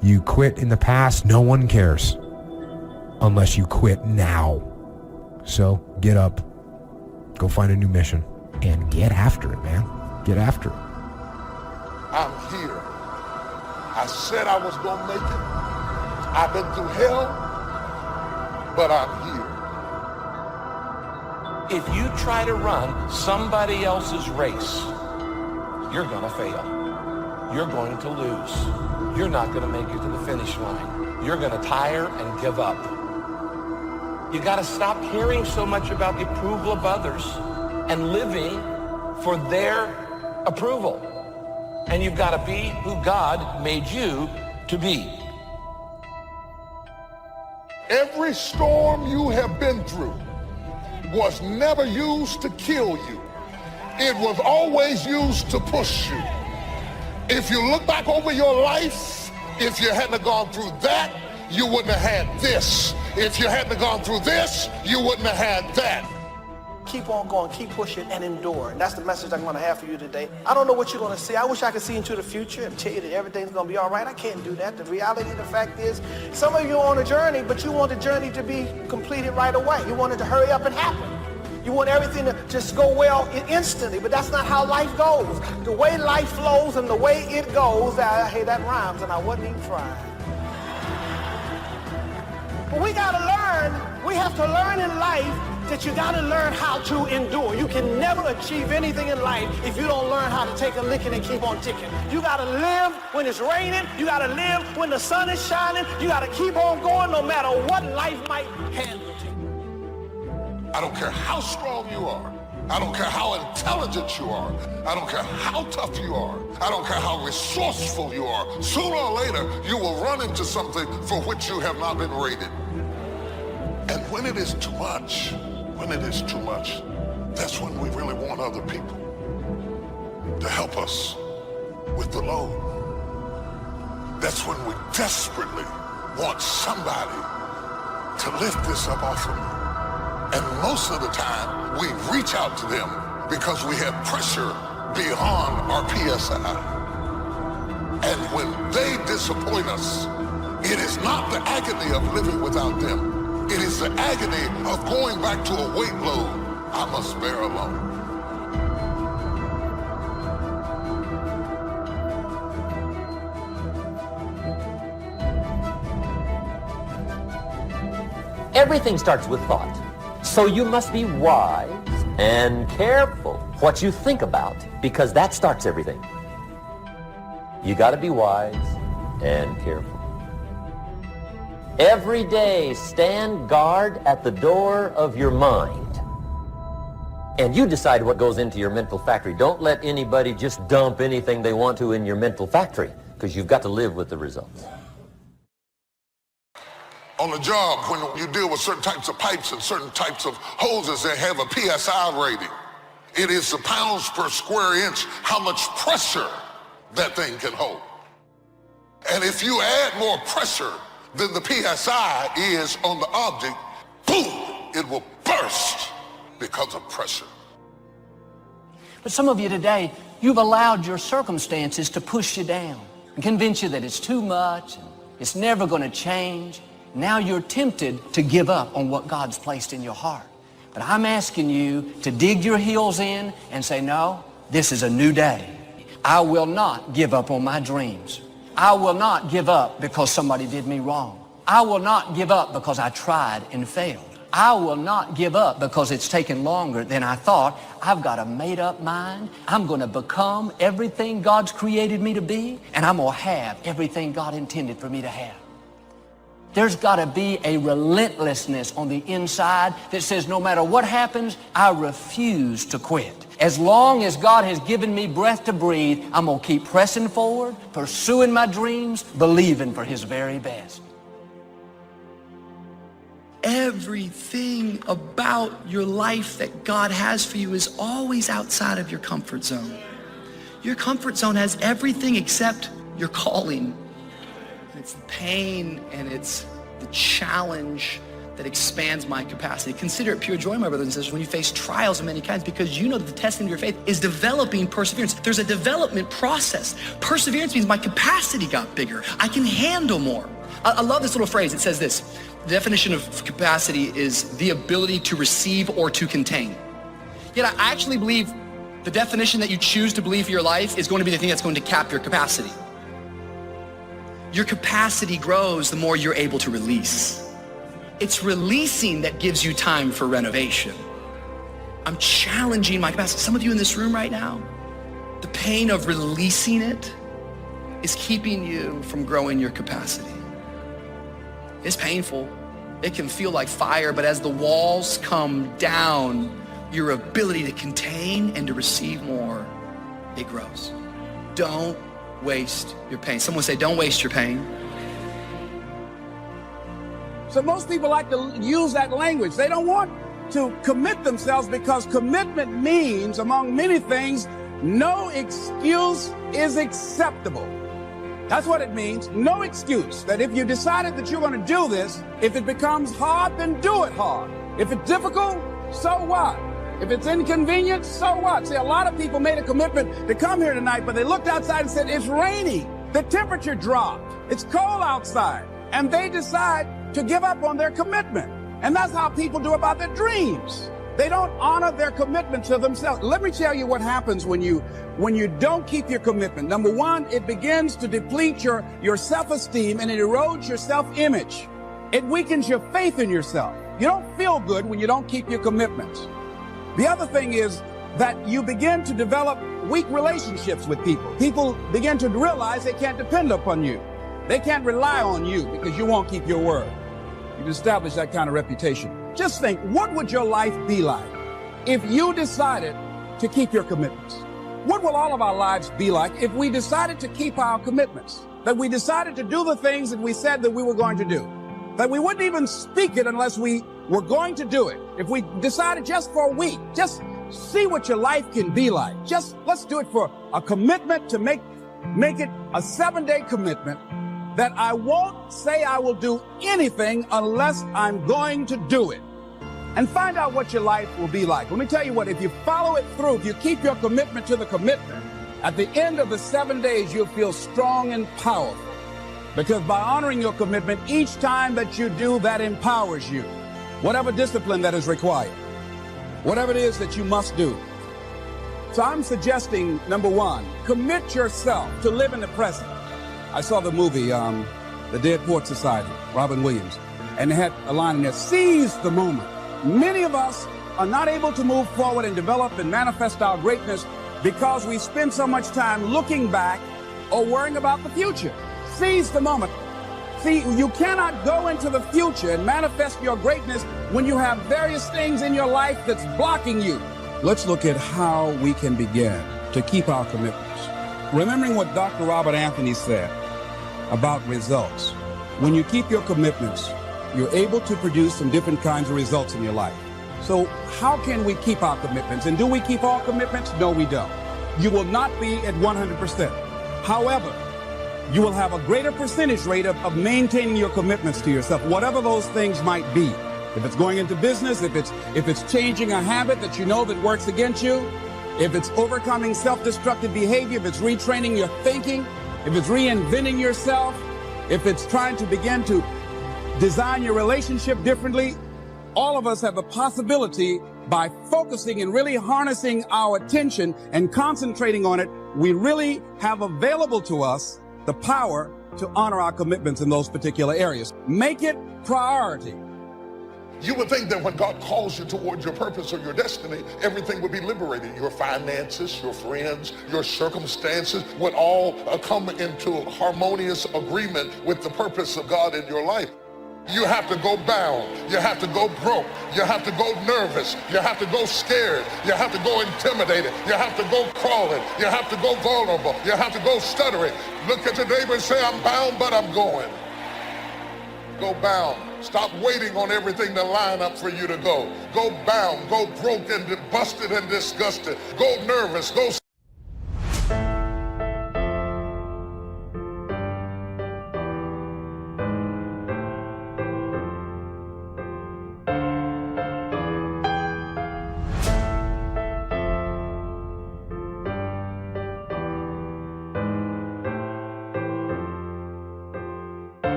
You quit in the past, no one cares. Unless you quit now. So get up, go find a new mission, and get after it, man. Get after it. I'm here. I said I was going to make it. I've been through hell, but I'm here. If you try to run somebody else's race, you're going to fail. You're going to lose. You're not going to make it to the finish line. You're going to tire and give up. You got to stop caring so much about the approval of others and living for their approval. And you've got to be who God made you to be. Every storm you have been through was never used to kill you. It was always used to push you. If you look back over your life, if you hadn't gone through that, you wouldn't have had this. If you hadn't gone through this, you wouldn't have had that. Keep on going, keep pushing, and endure. And that's the message I'm going to have for you today. I don't know what you're going to see. I wish I could see into the future and tell you that everything's going to be all right. I can't do that. The reality, the fact is, some of you are on a journey, but you want the journey to be completed right away. You want it to hurry up and happen. You want everything to just go well instantly, but that's not how life goes. The way life flows and the way it goes, hey, that rhymes, and I wasn't even trying. But we got to learn, we have to learn in life that you got to learn how to endure. You can never achieve anything in life if you don't learn how to take a licking and keep on ticking. You got to live when it's raining. You got to live when the sun is shining. You got to keep on going no matter what life might handle to you. I don't care how strong you are. I don't care how intelligent you are. I don't care how tough you are. I don't care how resourceful you are. Sooner or later, you will run into something for which you have not been rated. And when it is too much, that's when we really want other people to help us with the load. That's when we desperately want somebody to lift this up off of me. And most of the time, we reach out to them because we have pressure beyond our PSI. And when they disappoint us, it is not the agony of living without them. It is the agony of going back to a weight load I must bear alone. Everything starts with thought. So you must be wise and careful what you think about, because that starts everything. You got to be wise and careful. Every day, stand guard at the door of your mind. And you decide what goes into your mental factory. Don't let anybody just dump anything they want to in your mental factory, because you've got to live with the results. On the job, when you deal with certain types of pipes and certain types of hoses that have a PSI rating, it is the pounds per square inch how much pressure that thing can hold. And if you add more pressure than the PSI is on the object, boom, it will burst because of pressure. But some of you today, you've allowed your circumstances to push you down and convince you that it's too much, and it's never going to change. Now you're tempted to give up on what God's placed in your heart. But I'm asking you to dig your heels in and say, no, this is a new day. I will not give up on my dreams. I will not give up because somebody did me wrong. I will not give up because I tried and failed. I will not give up because it's taken longer than I thought. I've got a made-up mind. I'm going to become everything God's created me to be, and I'm going to have everything God intended for me to have. There's got to be a relentlessness on the inside that says no matter what happens, I refuse to quit. As long as God has given me breath to breathe, I'm going to keep pressing forward, pursuing my dreams, believing for His very best. Everything about your life that God has for you is always outside of your comfort zone. Your comfort zone has everything except your calling. It's the pain and it's the challenge that expands my capacity. Consider it pure joy, my brothers and sisters, when you face trials of many kinds, because you know that the testing of your faith is developing perseverance. There's a development process. Perseverance means my capacity got bigger. I can handle more. I love this little phrase. It says this: the definition of capacity is the ability to receive or to contain. Yet I actually believe the definition that you choose to believe for your life is going to be the thing that's going to cap your capacity. Your capacity grows the more you're able to release. It's releasing that gives you time for renovation. I'm challenging my capacity. Some of you in this room right now, the pain of releasing it is keeping you from growing your capacity. It's painful. It can feel like fire, but as the walls come down, your ability to contain and to receive more, it grows. Don't waste your pain. Someone say, don't waste your pain. So most people like to use that language. They don't want to commit themselves because commitment means, among many things, no excuse is acceptable. That's what it means. No excuse. That if you decided that you're going to do this, if it becomes hard, then do it hard. If it's difficult, so what? If it's inconvenient, so what? See, a lot of people made a commitment to come here tonight, but they looked outside and said, it's raining. The temperature dropped. It's cold outside. And they decide to give up on their commitment. And that's how people do about their dreams. They don't honor their commitment to themselves. Let me tell you what happens when you don't keep your commitment. Number one, it begins to deplete your self-esteem and it erodes your self-image. It weakens your faith in yourself. You don't feel good when you don't keep your commitments. The other thing is that you begin to develop weak relationships with people. People begin to realize they can't depend upon you. They can't rely on you because you won't keep your word. You've established that kind of reputation. Just think, what would your life be like if you decided to keep your commitments? What will all of our lives be like if we decided to keep our commitments? That we decided to do the things that we said that we were going to do? That we wouldn't even speak it unless we were going to do it? If we decided just for a week, just see what your life can be like. Just let's do it for a commitment to make it a 7-day commitment that I won't say I will do anything unless I'm going to do it. And find out what your life will be like. Let me tell you what, if you follow it through, if you keep your commitment to the commitment, at the end of the 7 days, you'll feel strong and powerful. Because by honoring your commitment, each time that you do, that empowers you. Whatever discipline that is required. Whatever it is that you must do. So I'm suggesting, number one, commit yourself to live in the present. I saw the movie, The Dead Poet Society, Robin Williams, and they had a line in there, seize the moment. Many of us are not able to move forward and develop and manifest our greatness because we spend so much time looking back or worrying about the future. Seize the moment. See, you cannot go into the future and manifest your greatness when you have various things in your life that's blocking you. Let's look at how we can begin to keep our commitments. Remembering what Dr. Robert Anthony said about results. When you keep your commitments, you're able to produce some different kinds of results in your life. So how can we keep our commitments? And do we keep all commitments? No, we don't. You will not be at 100%. However, you will have a greater percentage rate of maintaining your commitments to yourself, whatever those things might be. If it's going into business, if it's changing a habit that you know that works against you, if it's overcoming self-destructive behavior, if it's retraining your thinking, if it's reinventing yourself, if it's trying to begin to design your relationship differently, all of us have the possibility by focusing and really harnessing our attention and concentrating on it, we really have available to us the power to honor our commitments in those particular areas. Make it priority. You would think that when God calls you towards your purpose or your destiny, everything would be liberated. Your finances, your friends, your circumstances would all come into harmonious agreement with the purpose of God in your life. You have to go bound. You have to go broke. You have to go nervous. You have to go scared. You have to go intimidated. You have to go crawling. You have to go vulnerable. You have to go stuttering. Look at your neighbor and say, I'm bound, but I'm going. Go bound. Stop waiting on everything to line up for you to go. Go bound. Go broke and busted and disgusted. Go nervous. Go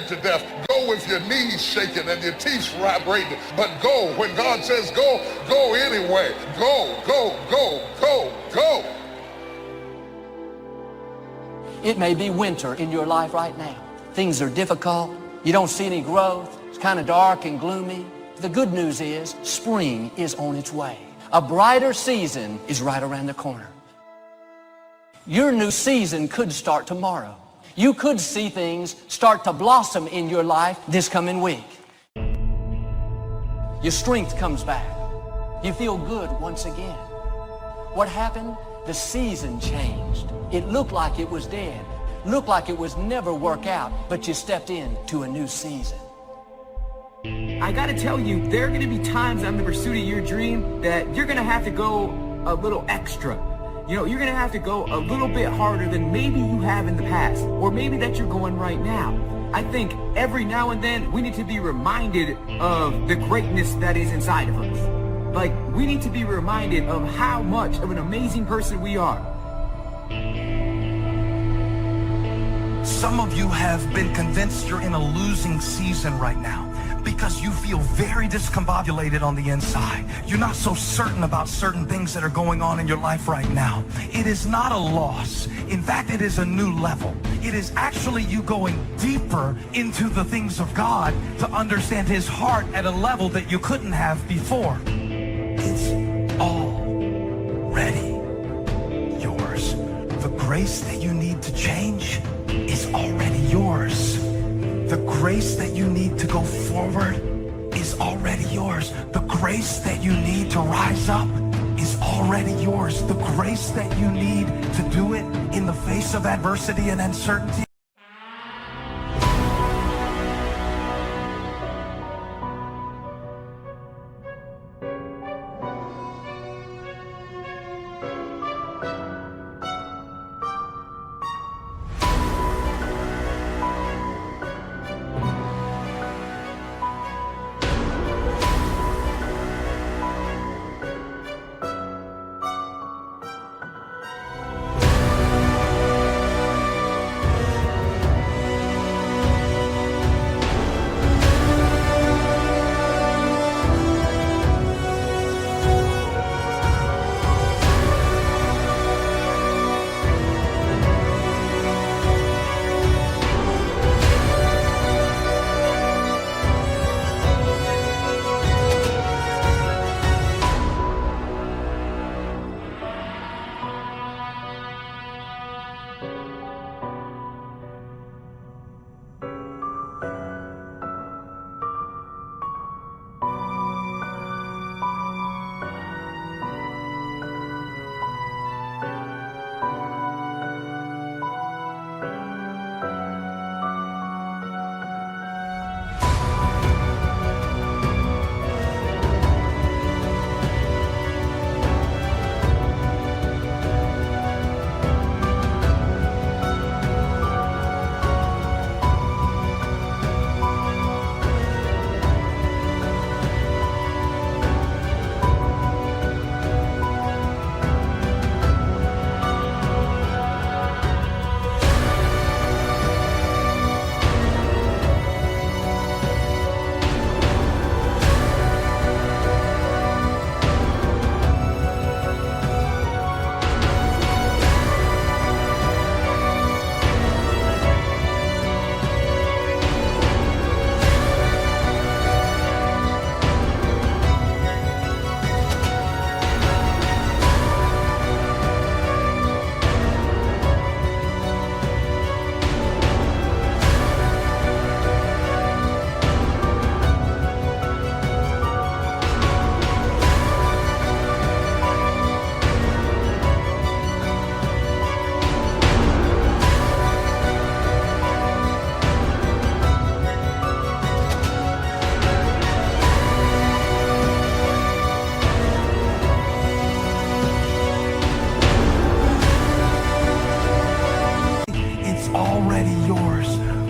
scared to death. Go with your knees shaking and your teeth vibrating. But go. When God says go, go anyway. Go, go, go, go, go. It may be winter in your life right now. Things are difficult. You don't see any growth. It's kind of dark and gloomy. The good news is spring is on its way. A brighter season is right around the corner. Your new season could start tomorrow. You could see things start to blossom in your life this coming week. Your strength comes back. You feel good once again. What happened? The season changed. It looked like it was dead. Looked like it was never work out, but you stepped into a new season. I gotta tell you, there are gonna be times on the pursuit of your dream that you're gonna have to go a little extra. You know, you're gonna have to go a little bit harder than maybe you have in the past, or maybe that you're going right now. I think every now and then we need to be reminded of the greatness that is inside of us. Like, we need to be reminded of how much of an amazing person we are. Some of you have been convinced you're in a losing season right now because you feel very discombobulated on the inside. You're not so certain about certain things that are going on in your life right now. It is not a loss. In fact, it is a new level. It is actually you going deeper into the things of God to understand His heart at a level that you couldn't have before. It's already yours. The grace that you need to change is already yours. The grace that you need to go forward is already yours. The grace that you need to rise up is already yours. The grace that you need to do it in the face of adversity and uncertainty.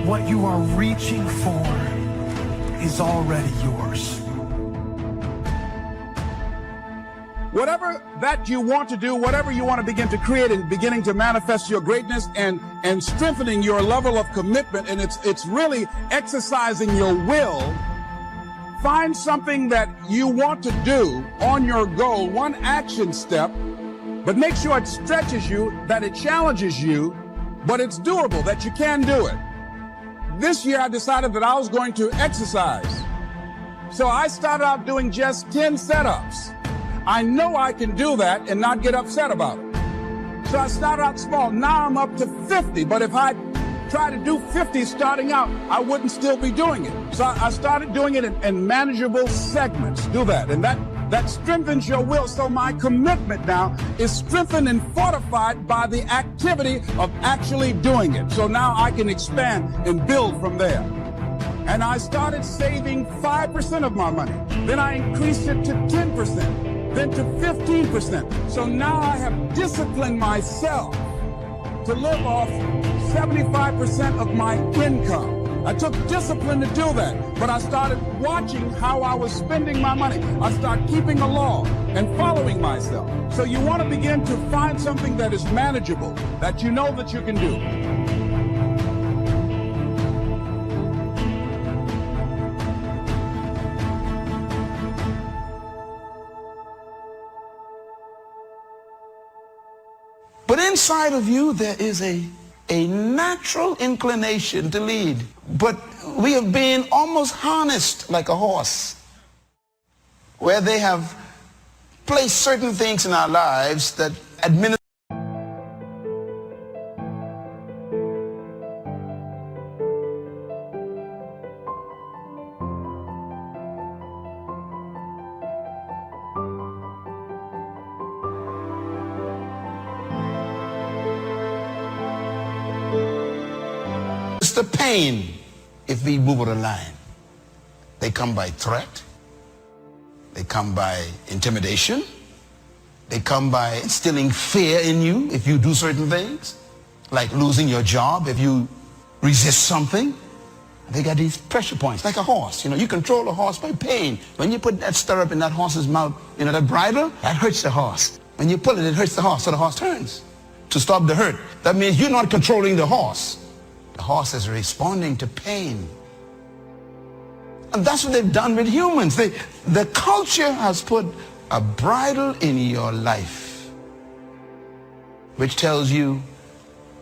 What you are reaching for is already yours. whatever that you want to do, whatever you want to begin to create and beginning to manifest your greatness and strengthening your level of commitment, and it's really exercising your will. Find something that you want to do on your goal, one action step, but make sure it stretches you, that it challenges you, but it's doable, that you can do it. This year I decided that I was going to exercise. So I started out doing just 10 setups. I know I can do that and not get upset about it. So I started out small. Now I'm up to 50, but if I try to do 50 starting out, I wouldn't still be doing it. So I started doing it in manageable segments. Do that, and that strengthens your will. So my commitment now is strengthened and fortified by the activity of actually doing it. So now I can expand and build from there. And I started saving 5% of my money. Then I increased it to 10%, then to 15%. So now I have disciplined myself to live off 75% of my income. I took discipline to do that, but I started watching how I was spending my money. I started keeping a law and following myself. So you want to begin to find something that is manageable, that you know that you can do. But inside of you, there is a natural inclination to lead. But we have been almost harnessed like a horse, where they have placed certain things in our lives that administer. The pain if we move the line. They come by threat. They come by intimidation. They come by instilling fear in you if you do certain things, like losing your job if you resist something. They got these pressure points, like a horse. You control a horse by pain. When you put that stirrup in that horse's mouth, that bridle, that hurts the horse. When you pull it, it hurts the horse, so the horse turns to stop the hurt. That means you're not controlling the horse. The horse is responding to pain. And that's what they've done with humans. The culture has put a bridle in your life, which tells you,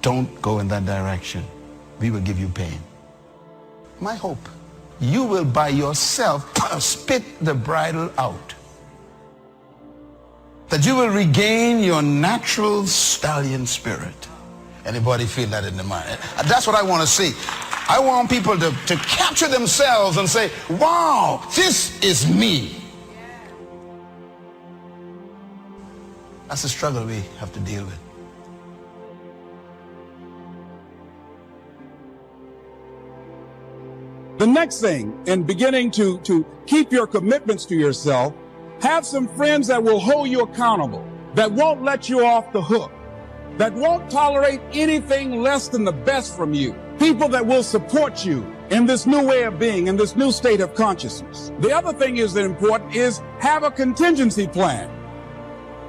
don't go in that direction. We will give you pain. My hope, you will by yourself spit the bridle out. That you will regain your natural stallion spirit. Anybody feel that in the mind? That's what I want to see. I want people to capture themselves and say, wow, this is me. That's the struggle we have to deal with. The next thing, in beginning to keep your commitments to yourself, have some friends that will hold you accountable, that won't let you off the hook, that won't tolerate anything less than the best from you. People that will support you in this new way of being, in this new state of consciousness. The other thing is that important is have a contingency plan.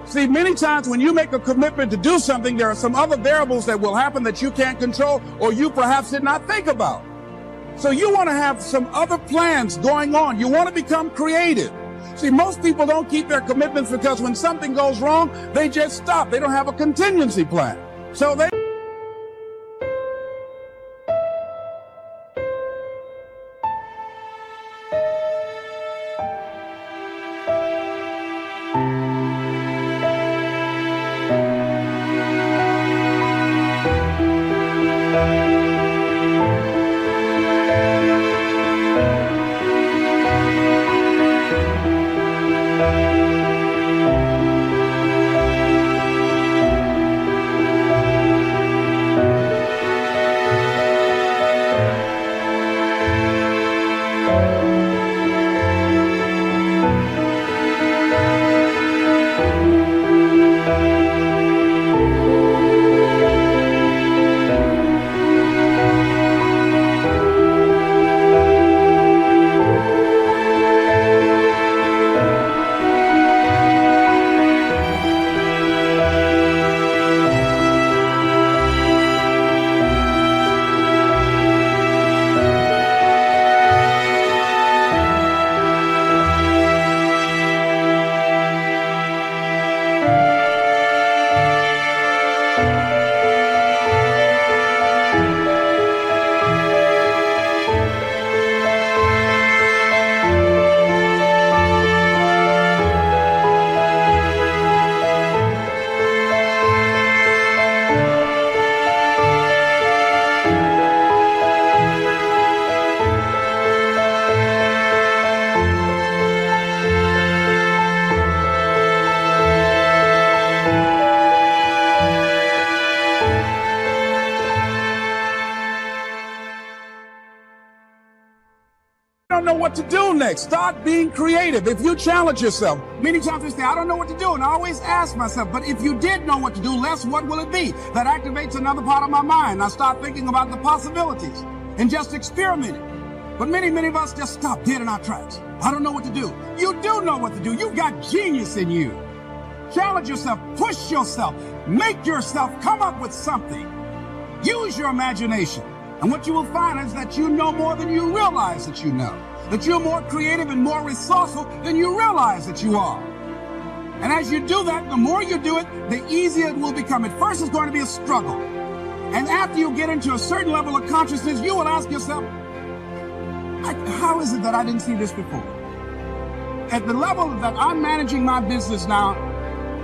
See, many times when you make a commitment to do something, there are some other variables that will happen that you can't control or you perhaps did not think about. So you want to have some other plans going on. You want to become creative. See, most people don't keep their commitments because when something goes wrong, they just stop. They don't have a contingency plan. So they don't know what to do next. Start being creative. If you challenge yourself, many times we say, I don't know what to do. And I always ask myself, but if you did know what to do, Les, what will it be? That activates another part of my mind. I start thinking about the possibilities and just experimenting. But many of us just stop dead in our tracks. I don't know what to do. You do know what to do. You've got genius in you. Challenge yourself, push yourself, make yourself come up with something. Use your imagination. And what you will find is that you know more than you realize that you know. That you're more creative and more resourceful than you realize that you are. And as you do that, the more you do it, the easier it will become. At first, it's going to be a struggle. And after you get into a certain level of consciousness, you will ask yourself, how is it that I didn't see this before? At the level that I'm managing my business now,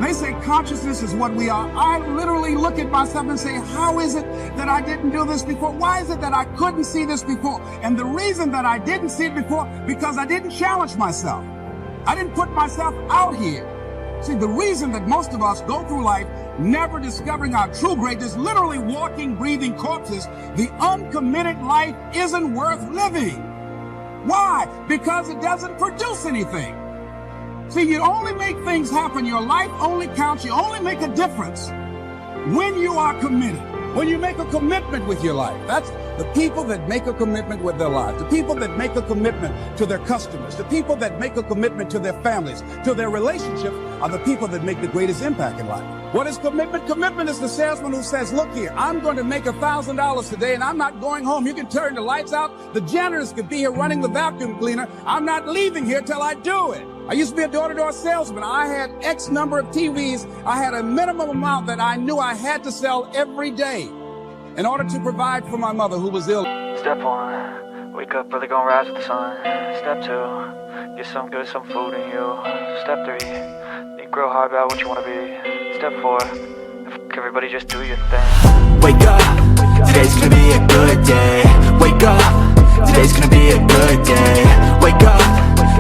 they say consciousness is what we are. I literally look at myself and say, how is it that I didn't do this before? Why is it that I couldn't see this before? And the reason that I didn't see it before, because I didn't challenge myself. I didn't put myself out here. See, the reason that most of us go through life never discovering our true greatness, literally walking, breathing corpses, the uncommitted life isn't worth living. Why? Because it doesn't produce anything. See, you only make things happen. Your life only counts. You only make a difference when you are committed. When you make a commitment with your life. That's the people that make a commitment with their lives. The people that make a commitment to their customers. The people that make a commitment to their families, to their relationships, are the people that make the greatest impact in life. What is commitment? Commitment is the salesman who says, look here, I'm going to make $1,000 today and I'm not going home. You can turn the lights out. The janitors could be here running the vacuum cleaner. I'm not leaving here till I do it. I used to be a door-to-door salesman. I had X number of TVs. I had a minimum amount that I knew I had to sell every day in order to provide for my mother who was ill. Step 1, wake up early, gonna rise with the sun. Step 2, get some good, some food in you. Step 3, think real hard about what you wanna be. Step 4, everybody just do your thing. Wake up, today's gonna be a good day. Wake up, today's gonna be a good day. Wake up,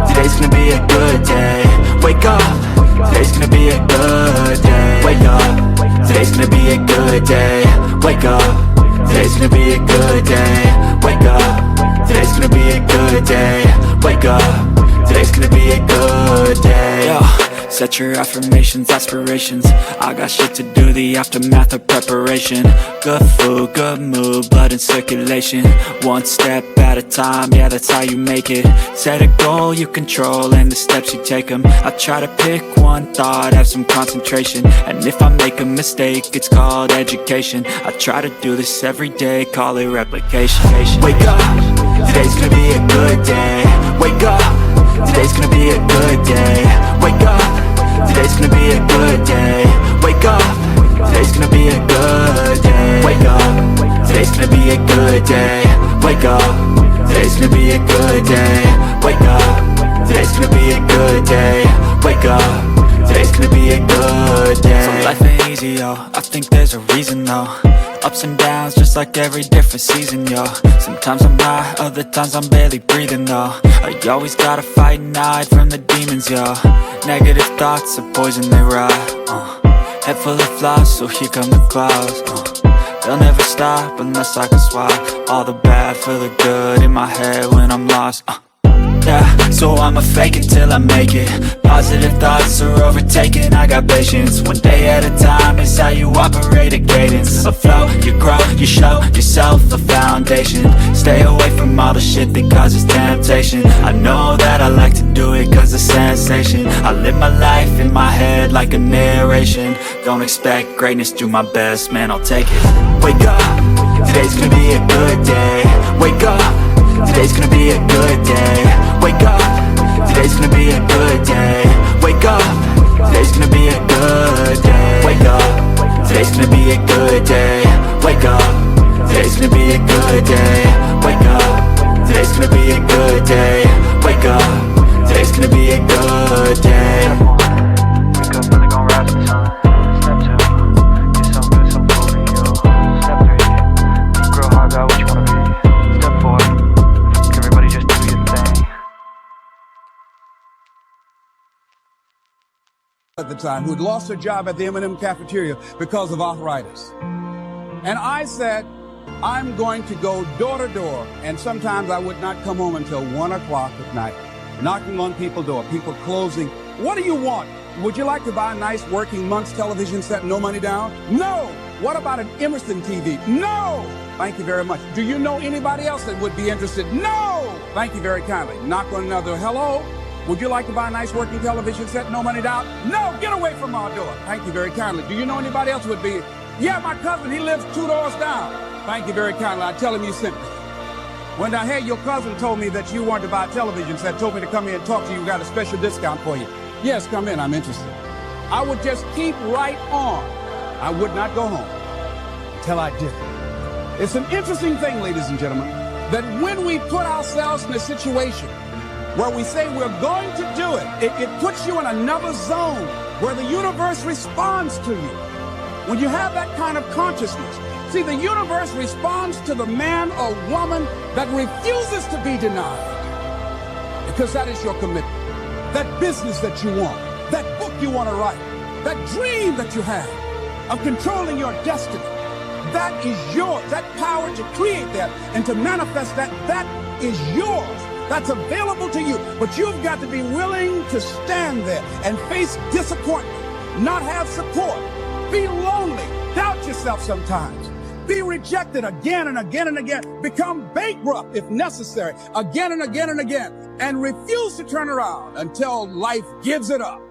today's gonna be a good day. Wake up, today's gonna be a good day. Wake up, today's gonna be a good day. Wake up, today's gonna be a good day. Wake up, today's gonna be a good day. Wake up, today's gonna be a good day. Yo. Set your affirmations, aspirations. I got shit to do, the aftermath of preparation. Good food, good mood, blood in circulation. One step at a time, yeah, that's how you make it. Set a goal you control and the steps you take them. I try to pick one thought, have some concentration. And if I make a mistake, it's called education. I try to do this every day, call it replication. Wake up, today's gonna be a good day. Wake up, today's gonna be a good day. Wake up, today's gonna be a good day. Wake up, today's gonna be a good day. Wake up, today's gonna be a good day. Wake up, today's gonna be a good day. Wake up, today's gonna be a good day. Wake up, today's gonna be a good day. So life ain't easy, yo, I think there's a reason though. Ups and downs, just like every different season, yo. Sometimes I'm high, other times I'm barely breathing, though. You always gotta fight and hide from the demons, yo. Negative thoughts are poison, they rot. Head full of flies, so here come the clouds. They'll never stop unless I can swap all the bad for the good in my head when I'm lost. Yeah, so I'ma fake it till I make it. Positive thoughts are overtaken, I got patience. One day at a time is how you operate a cadence. A flow, you grow, you show yourself a foundation. Stay away from all the shit that causes temptation. I know that I like to do it cause it's sensation. I live my life in my head like a narration. Don't expect greatness, do my best, man, I'll take it. Wake up, today's gonna be a good day. Wake up, today's gonna be a good day. Wake up, today's gonna be a good day. Wake up, today's gonna be a good day. Wake up, today's gonna be a good day. Wake up, today's gonna be a good day. Wake up, today's gonna be a good day. Wake up, today's gonna be a good day. Wake up, really gonna rise with the sun. Step 2, get some good, some food in you. Step 3, think real hard about what you wanna be. Step 4, everybody just do your thing. At the time, who had lost her job at the M&M cafeteria because of arthritis. And I said, I'm going to go door to door, and sometimes I would not come home until 1 o'clock at night, knocking on people's door, people closing. What do you want? Would you like to buy a nice working month's television set, no money down? No! What about an Emerson TV? No! Thank you very much. Do you know anybody else that would be interested? No! Thank you very kindly. Knock on another. Hello? Would you like to buy a nice working television set, no money down? No! Get away from our door. Thank you very kindly. Do you know anybody else would be? Yeah, my cousin, he lives 2 doors down. Thank you very kindly. I tell him you sent me. When I heard your cousin told me that you wanted to buy a television set, told me to come here and talk to you, got a special discount for you. Yes, come in, I'm interested. I would just keep right on. I would not go home until I did. It's an interesting thing, ladies and gentlemen, that when we put ourselves in a situation where we say we're going to do it, it puts you in another zone where the universe responds to you. When you have that kind of consciousness, see, the universe responds to the man or woman that refuses to be denied, because that is your commitment. That business that you want, that book you want to write, that dream that you have of controlling your destiny, that is yours. That power to create that and to manifest that, that is yours. That's available to you. But you've got to be willing to stand there and face disappointment, not have support, be lonely, doubt yourself sometimes, be rejected again and again and again, become bankrupt if necessary, again and again and again, and refuse to turn around until life gives it up.